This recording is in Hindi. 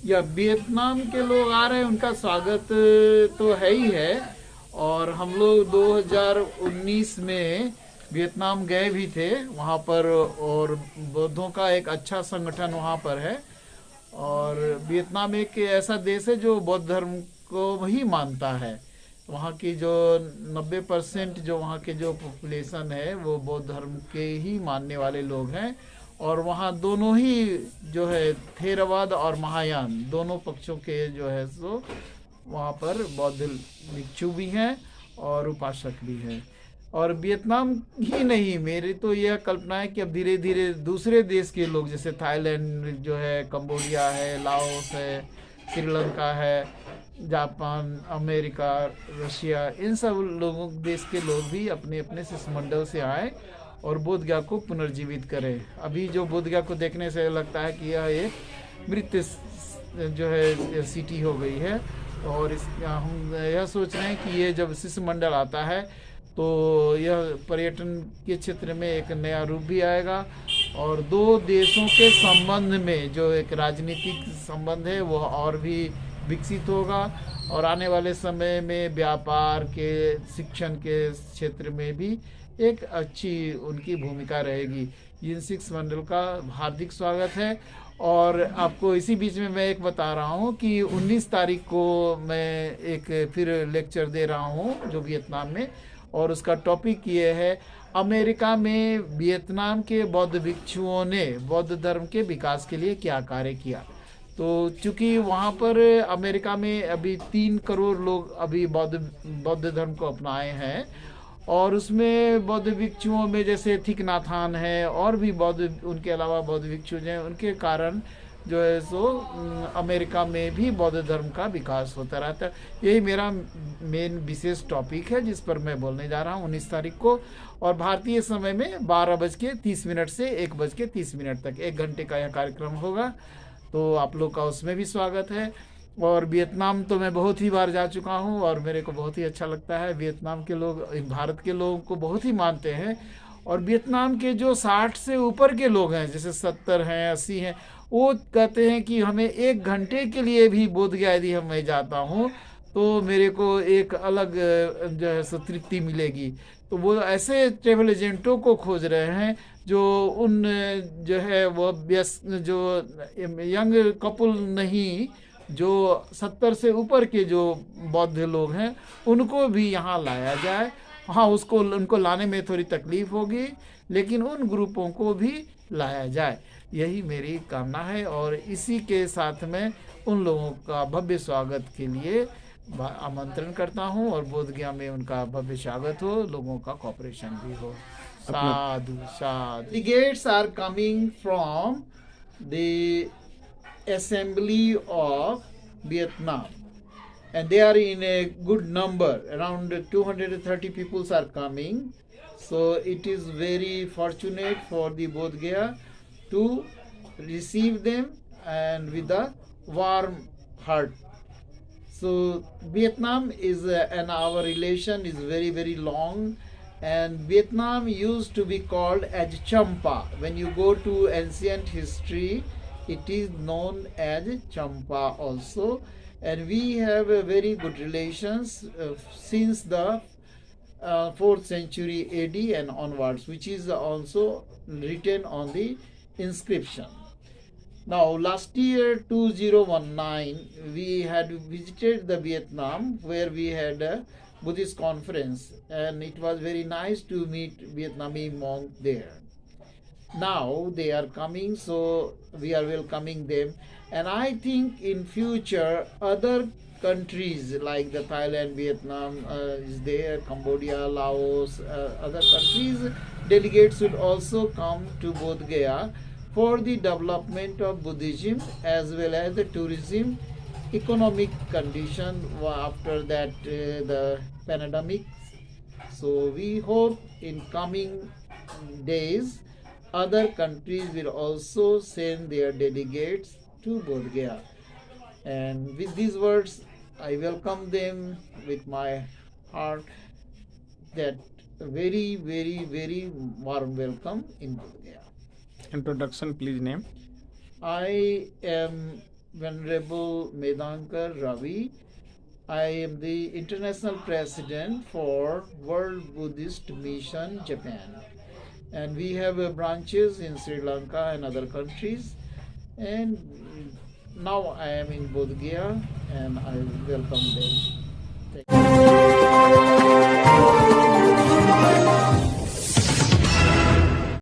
या वियतनाम के लोग आ रहे हैं, उनका स्वागत तो है ही है। और हम लोग 2019 में वियतनाम गए भी थे वहाँ पर, और बौद्धों का एक अच्छा संगठन वहाँ पर है। और वियतनाम एक ऐसा देश है जो बौद्ध धर्म को ही मानता है। वहाँ की जो 90% जो वहाँ के जो पॉपुलेशन है वो बौद्ध धर्म के ही मानने वाले लोग हैं। और वहाँ दोनों ही जो है थेरवाद और महायान दोनों पक्षों के जो है सो वहाँ पर बौद्ध भिक्षु भी हैं और उपासक भी हैं। और वियतनाम ही नहीं, मेरी तो यह कल्पना है कि अब धीरे धीरे दूसरे देश के लोग, जैसे थाईलैंड जो है, कंबोडिया है, लाओस है, श्रीलंका है, जापान, अमेरिका, रशिया, इन सब लोगों देश के लोग भी अपने अपने शिष्टमंडल से आए और बोध गया को पुनर्जीवित करें। अभी जो बोध गया को देखने से लगता है कि यह एक मृत जो है सिटी हो गई है। और इस हम यह सोच रहे हैं कि ये जब शिष्टमंडल आता है तो यह पर्यटन के क्षेत्र में एक नया रूप भी आएगा। और दो देशों के संबंध में जो एक राजनीतिक संबंध है वो और भी विकसित होगा। और आने वाले समय में व्यापार के, शिक्षण के क्षेत्र में भी एक अच्छी उनकी भूमिका रहेगी। इन शिष्टमंडल का हार्दिक स्वागत है। और आपको इसी बीच में मैं एक बता रहा हूँ कि 19 तारीख को मैं एक फिर लेक्चर दे रहा हूँ जो वियतनाम में, और उसका टॉपिक ये है, अमेरिका में वियतनाम के बौद्ध भिक्षुओं ने बौद्ध धर्म के विकास के लिए क्या कार्य किया। तो चूंकि वहाँ पर अमेरिका में अभी 3 करोड़ लोग अभी बौद्ध बौद्ध धर्म को अपनाए हैं, और उसमें बौद्ध भिक्षुओं में जैसे थिक नाथान है और भी बौद्ध, उनके अलावा बौद्ध भिक्षु हैं, उनके कारण जो है सो अमेरिका में भी बौद्ध धर्म का विकास होता रहता है। यही मेरा मेन विशेष टॉपिक है जिस पर मैं बोलने जा रहा हूँ 19 तारीख को। और भारतीय समय में 12:30 से 1:30 तक 1 घंटे का यह कार्यक्रम होगा। तो आप लोग का उसमें भी स्वागत है। और वियतनाम तो मैं बहुत ही बार जा चुका हूँ और मेरे को बहुत ही अच्छा लगता है। वियतनाम के लोग भारत के लोगों को बहुत ही मानते हैं। और वियतनाम के जो 60 से ऊपर के लोग हैं, जैसे 70 हैं, 80 हैं, वो कहते हैं कि हमें 1 घंटे के लिए भी बोध गया यदि हम मैं जाता हूँ तो मेरे को एक अलग जो है सो तृप्ति मिलेगी। तो वो ऐसे ट्रेवल एजेंटों को खोज रहे हैं जो उन जो है वो व्यस्त, जो यंग कपल नहीं, जो 70 से ऊपर के जो बौद्ध लोग हैं उनको भी यहाँ लाया जाए। हाँ, उसको उनको लाने में थोड़ी तकलीफ होगी, लेकिन उन ग्रुपों को भी लाया जाए, यही मेरी कामना है। और इसी के साथ में उन लोगों का भव्य स्वागत के लिए आमंत्रण करता हूँ, और बोध गया में उनका भव्य स्वागत हो, लोगों का कॉपरेशन भी हो। साधु साधु। Delegates are coming from the Assembly of Vietnam, and they are in a good number, around 230 people are coming. So it is very fortunate for the Bodh Gaya to receive them and with a warm heart. So Vietnam is and our relation is very very long, and Vietnam used to be called as Champa. When you go to ancient history, it is known as Champa also. And we have a very good relations since the 4th century AD and onwards, which is also written on the inscription. Now, last year 2019, we had visited the Vietnam, where we had a Buddhist conference, and it was very nice to meet Vietnamese monks there. Now they are coming, so we are welcoming them. And I think in future other countries like the Thailand, Vietnam is there, Cambodia, Laos, other countries delegates should also come to Bodh Gaya for the development of Buddhism as well as the tourism economic condition after that the pandemic. So we hope in coming days other countries will also send their delegates to Bodh Gaya. And with these words, I welcome them with my heart, that very, very, very warm welcome in Bodh Gaya. Introduction, please name. I am Venerable Medankar Ravi. I am the international president for World Buddhist Mission Japan, and we have branches in Sri Lanka and other countries. And now I am in Bodh Gaya, and I welcome them.